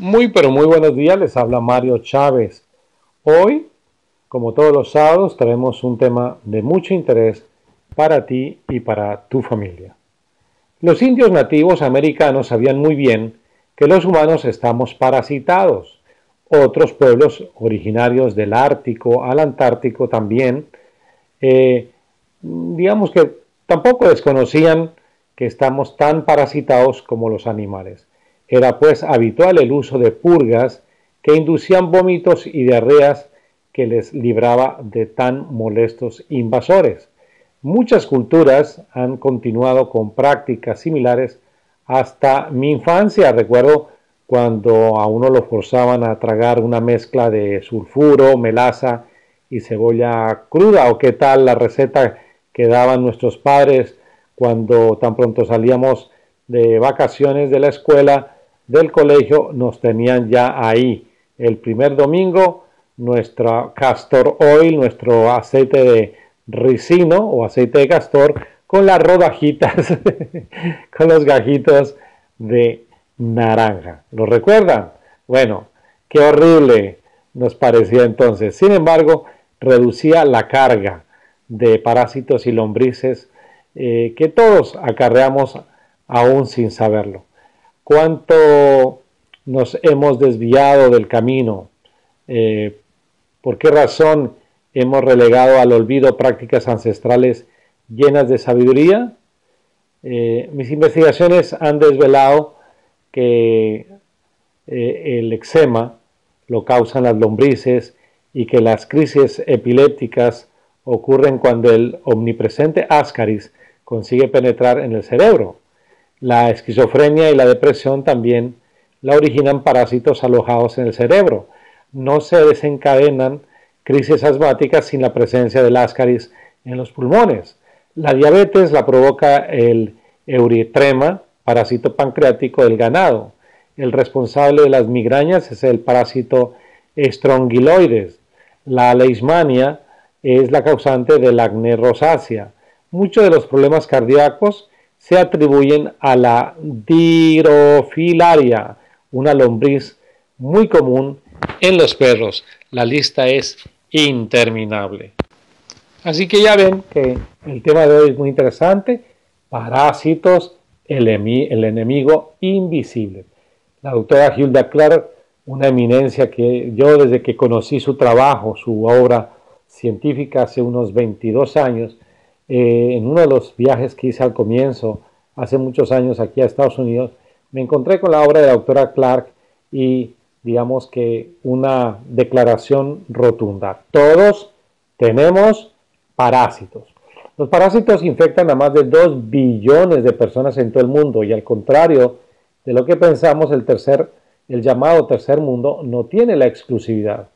Muy, pero muy buenos días, les habla Mario Chávez. Hoy, como todos los sábados, traemos un tema de mucho interés para ti y para tu familia. Los indios nativos americanos sabían muy bien que los humanos estamos parasitados. Otros pueblos originarios del Ártico al Antártico también, digamos que tampoco desconocían que estamos tan parasitados como los animales. Era pues habitual el uso de purgas que inducían vómitos y diarreas que les libraba de tan molestos invasores. Muchas culturas han continuado con prácticas similares hasta mi infancia. Recuerdo cuando a uno lo forzaban a tragar una mezcla de sulfuro, melaza y cebolla cruda, o qué tal la receta que daban nuestros padres cuando tan pronto salíamos de vacaciones de la escuela, del colegio, nos tenían ya ahí el primer domingo nuestro castor oil, nuestro aceite de ricino o aceite de castor con las rodajitas, con los gajitos de naranja. ¿Lo recuerdan? Bueno, qué horrible nos parecía entonces. Sin embargo, reducía la carga de parásitos y lombrices que todos acarreamos aún sin saberlo. ¿Cuánto nos hemos desviado del camino? ¿Por qué razón hemos relegado al olvido prácticas ancestrales llenas de sabiduría? Mis investigaciones han desvelado que el eczema lo causan las lombrices y que las crisis epilépticas ocurren cuando el omnipresente Ascaris consigue penetrar en el cerebro. La esquizofrenia y la depresión también la originan parásitos alojados en el cerebro. No se desencadenan crisis asmáticas sin la presencia del Ascaris en los pulmones. La diabetes la provoca el euritrema, parásito pancreático del ganado. El responsable de las migrañas es el parásito Strongyloides. La leishmania es la causante del acné rosácea. Muchos de los problemas cardíacos se atribuyen a la Dirofilaria, una lombriz muy común en los perros. La lista es interminable. Así que ya ven que el tema de hoy es muy interesante. Parásitos, el enemigo invisible. La doctora Hilda Clark, una eminencia que yo desde que conocí su trabajo, su obra científica hace unos 22 años, en uno de los viajes que hice al comienzo, hace muchos años aquí a Estados Unidos, me encontré con la obra de la doctora Clark y digamos que una declaración rotunda. Todos tenemos parásitos. Los parásitos infectan a más de 2 billones de personas en todo el mundo y al contrario de lo que pensamos, el llamado tercer mundo no tiene la exclusividad.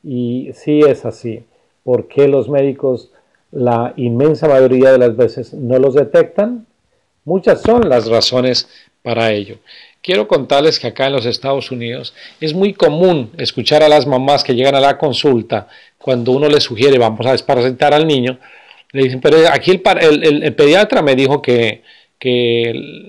Y sí es así. ¿Por qué los médicos la inmensa mayoría de las veces no los detectan? Muchas son las razones para ello. Quiero contarles que acá en los Estados Unidos es muy común escuchar a las mamás que llegan a la consulta cuando uno les sugiere vamos a desparasitar al niño, le dicen, pero aquí el pediatra me dijo que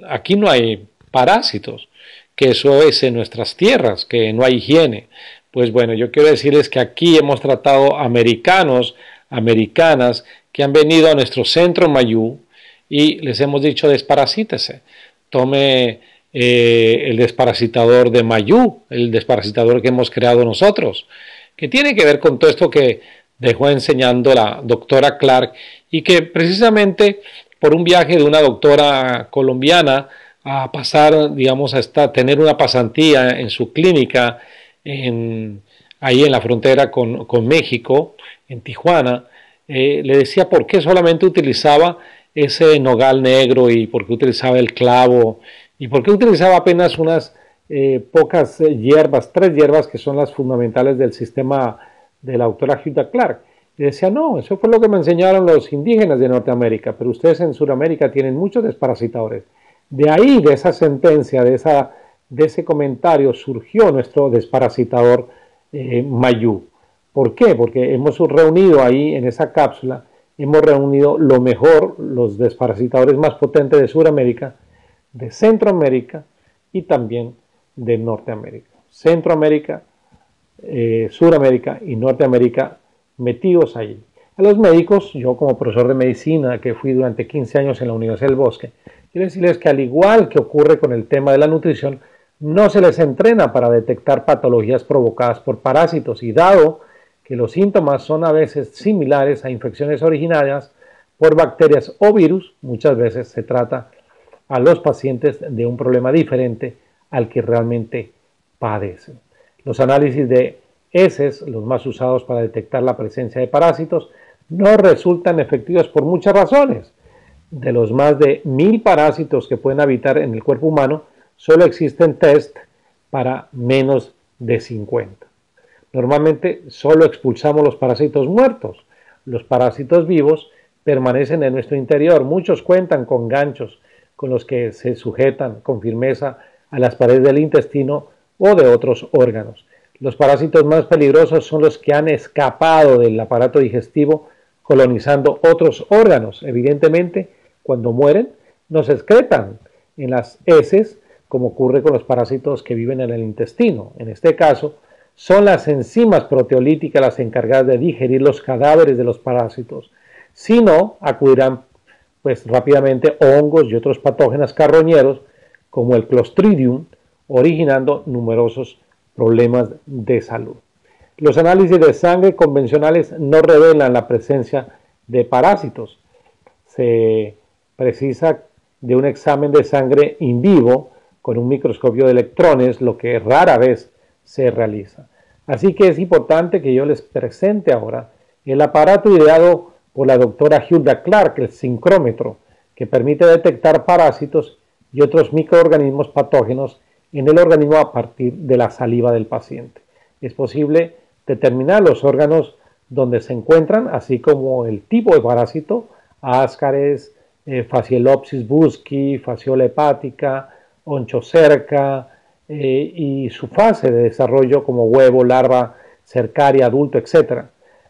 aquí no hay parásitos, que eso es en nuestras tierras, que no hay higiene. Pues bueno, yo quiero decirles que aquí hemos tratado americanos, americanas, que han venido a nuestro centro Mayú y les hemos dicho desparasítese, tome el desparasitador de Mayú, el desparasitador que hemos creado nosotros, que tiene que ver con todo esto que dejó enseñando la doctora Clark y que precisamente por un viaje de una doctora colombiana a pasar, digamos, a tener una pasantía en su clínica ahí en la frontera con México, en Tijuana, le decía por qué solamente utilizaba ese nogal negro y por qué utilizaba el clavo y por qué utilizaba apenas unas pocas hierbas, 3 hierbas que son las fundamentales del sistema de la doctora Hilda Clark. Y decía, no, eso fue lo que me enseñaron los indígenas de Norteamérica, pero ustedes en Sudamérica tienen muchos desparasitadores. De ahí, de esa sentencia, de ese comentario, surgió nuestro desparasitador Mayú. ¿Por qué? Porque hemos reunido ahí en esa cápsula, hemos reunido lo mejor, los desparasitadores más potentes de Sudamérica, de Centroamérica y también de Norteamérica. Centroamérica, Suramérica y Norteamérica metidos ahí. A los médicos, yo como profesor de medicina, que fui durante 15 años en la Universidad del Bosque, quiero decirles que al igual que ocurre con el tema de la nutrición, no se les entrena para detectar patologías provocadas por parásitos y dado que los síntomas son a veces similares a infecciones originadas por bacterias o virus, muchas veces se trata a los pacientes de un problema diferente al que realmente padecen. Los análisis de heces, los más usados para detectar la presencia de parásitos, no resultan efectivos por muchas razones. De los más de 1000 parásitos que pueden habitar en el cuerpo humano, solo existen test para menos de 50. Normalmente solo expulsamos los parásitos muertos. Los parásitos vivos permanecen en nuestro interior. Muchos cuentan con ganchos con los que se sujetan con firmeza a las paredes del intestino o de otros órganos. Los parásitos más peligrosos son los que han escapado del aparato digestivo colonizando otros órganos. Evidentemente, cuando mueren, nos excretan en las heces, como ocurre con los parásitos que viven en el intestino. En este caso, son las enzimas proteolíticas las encargadas de digerir los cadáveres de los parásitos. Si no, acudirán pues rápidamente hongos y otros patógenos carroñeros como el Clostridium, originando numerosos problemas de salud. Los análisis de sangre convencionales no revelan la presencia de parásitos. Se precisa de un examen de sangre in vivo con un microscopio de electrones, lo que rara vez se realiza. Así que es importante que yo les presente ahora el aparato ideado por la doctora Hulda Clark, el sincrómetro, que permite detectar parásitos y otros microorganismos patógenos en el organismo a partir de la saliva del paciente. Es posible determinar los órganos donde se encuentran, así como el tipo de parásito, Ascaris, Phaseolopsis busci, fasciola hepática, onchocerca, y su fase de desarrollo como huevo, larva, cercaria, adulto, etc.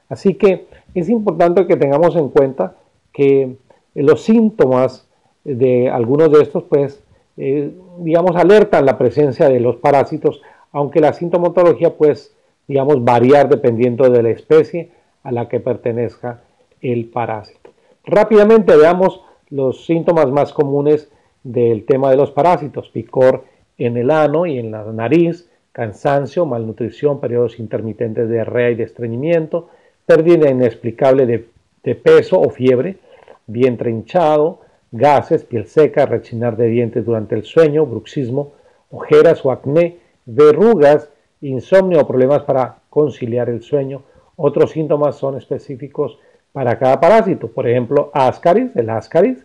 Así que es importante que tengamos en cuenta que los síntomas de algunos de estos, pues, digamos, alertan la presencia de los parásitos, aunque la sintomatología, pues, digamos, variar dependiendo de la especie a la que pertenezca el parásito. Rápidamente veamos los síntomas más comunes del tema de los parásitos: picor en el ano y en la nariz, cansancio, malnutrición, periodos intermitentes de diarrea y de estreñimiento, pérdida inexplicable de peso o fiebre, vientre hinchado, gases, piel seca, rechinar de dientes durante el sueño, bruxismo, ojeras o acné, verrugas, insomnio o problemas para conciliar el sueño. Otros síntomas son específicos para cada parásito. Por ejemplo, Ascaris, el Ascaris,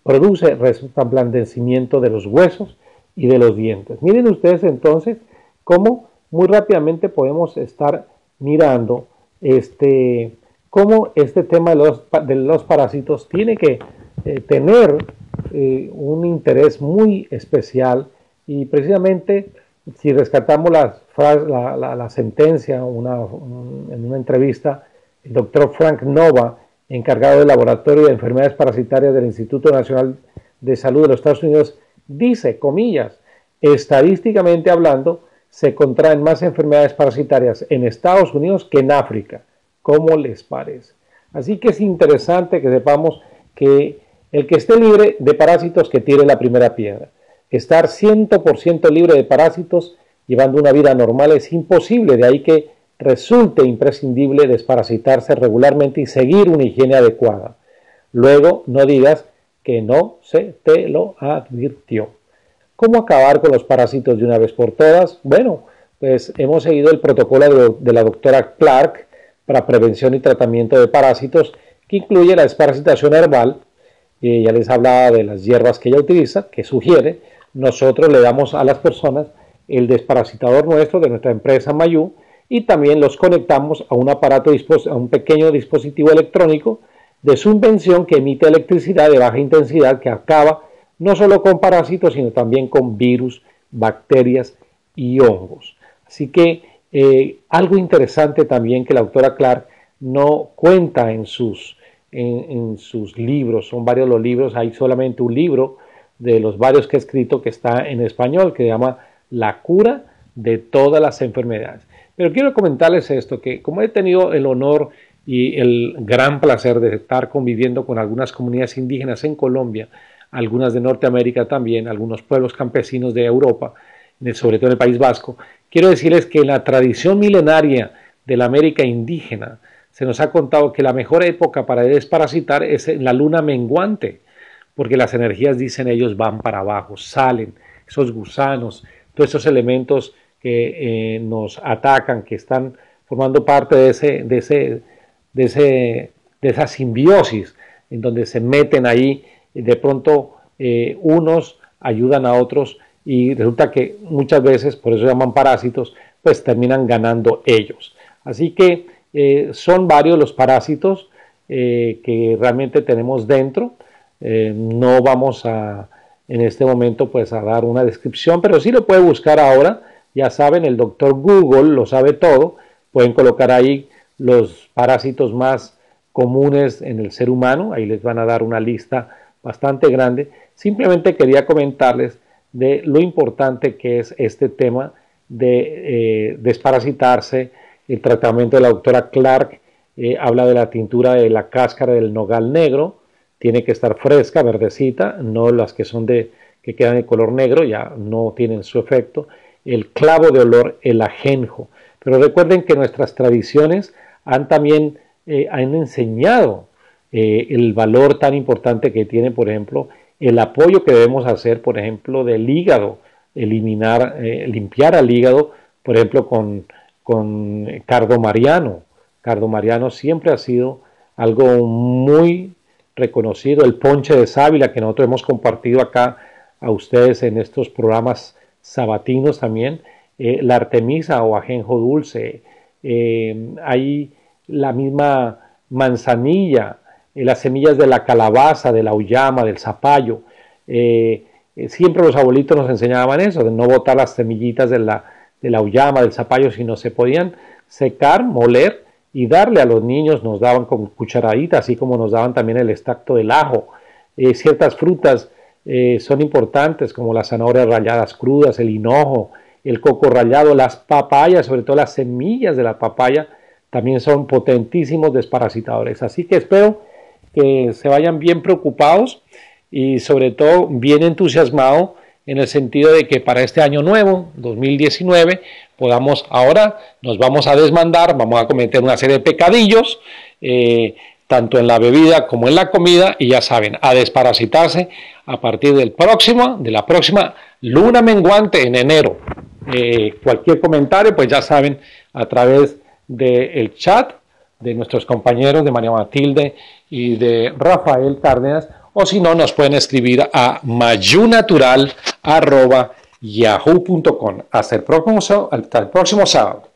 produce reblandecimiento de los huesos y de los dientes. Miren ustedes entonces cómo muy rápidamente podemos estar mirando cómo este tema de los parásitos tiene que tener un interés muy especial, y precisamente si rescatamos la sentencia en una entrevista, el doctor Frank Nova, encargado del Laboratorio de Enfermedades Parasitarias del Instituto Nacional de Salud de los Estados Unidos, dice, comillas, estadísticamente hablando, se contraen más enfermedades parasitarias en Estados Unidos que en África. ¿Cómo les parece? Así que es interesante que sepamos que el que esté libre de parásitos, que tire la primera piedra. Estar 100% libre de parásitos llevando una vida normal es imposible, de ahí que resulte imprescindible desparasitarse regularmente y seguir una higiene adecuada. Luego no digas que no se te lo advirtió. ¿Cómo acabar con los parásitos de una vez por todas? Bueno, pues hemos seguido el protocolo de la doctora Clark para prevención y tratamiento de parásitos, que incluye la desparasitación herbal. Ya les hablaba de las hierbas que ella utiliza, que sugiere. Nosotros le damos a las personas el desparasitador nuestro de nuestra empresa Mayú, y también los conectamos a un aparato, a un pequeño dispositivo electrónico de su invención que emite electricidad de baja intensidad, que acaba no solo con parásitos, sino también con virus, bacterias y hongos. Así que algo interesante también que la doctora Clark no cuenta en sus libros, son varios los libros, hay solamente un libro de los varios que ha escrito que está en español, que se llama La cura de todas las enfermedades. Pero quiero comentarles esto, que como he tenido el honor y el gran placer de estar conviviendo con algunas comunidades indígenas en Colombia, algunas de Norteamérica también, algunos pueblos campesinos de Europa, sobre todo en el País Vasco, quiero decirles que en la tradición milenaria de la América indígena se nos ha contado que la mejor época para desparasitar es en la luna menguante, porque las energías, dicen ellos, van para abajo, salen esos gusanos, todos esos elementos que nos atacan, que están formando parte de esa simbiosis, en donde se meten ahí, y de pronto unos ayudan a otros, y resulta que muchas veces, por eso se llaman parásitos, pues terminan ganando ellos. Así que son varios los parásitos que realmente tenemos dentro. No vamos en este momento pues a dar una descripción, pero sí lo puede buscar ahora. Ya saben, el doctor Google lo sabe todo. Pueden colocar ahí los parásitos más comunes en el ser humano. Ahí les van a dar una lista bastante grande. Simplemente quería comentarles de lo importante que es este tema de desparasitarse. El tratamiento de la doctora Clark habla de la tintura de la cáscara del nogal negro. Tiene que estar fresca, verdecita, no las que son que quedan de color negro, ya no tienen su efecto. El clavo de olor, el ajenjo. Pero recuerden que nuestras tradiciones han también han enseñado el valor tan importante que tiene, por ejemplo, el apoyo que debemos hacer, por ejemplo, del hígado, limpiar al hígado, por ejemplo, con cardo mariano. Cardo mariano siempre ha sido algo muy reconocido. El ponche de sábila que nosotros hemos compartido acá a ustedes en estos programas sabatinos también. La artemisa o ajenjo dulce. Hay la misma manzanilla, las semillas de la calabaza, de la uyama, del zapallo. Siempre los abuelitos nos enseñaban eso, de no botar las semillitas de la uyama, del zapallo, sino se podían secar, moler y darle a los niños. Nos daban con cucharadita, así como nos daban también el extracto del ajo. Ciertas frutas son importantes, como las zanahorias ralladas crudas, el hinojo, el coco rallado, las papayas, sobre todo las semillas de la papaya, también son potentísimos desparasitadores. Así que espero que se vayan bien preocupados y sobre todo bien entusiasmados en el sentido de que para este año nuevo, 2019, ahora nos vamos a desmandar, vamos a cometer una serie de pecadillos, tanto en la bebida como en la comida, y ya saben, a desparasitarse a partir de la próxima luna menguante en enero. Cualquier comentario, pues ya saben, a través del chat de nuestros compañeros de María Matilde y de Rafael Cárdenas, o si no, nos pueden escribir a mayunatural@yahoo.com. Hasta el próximo sábado.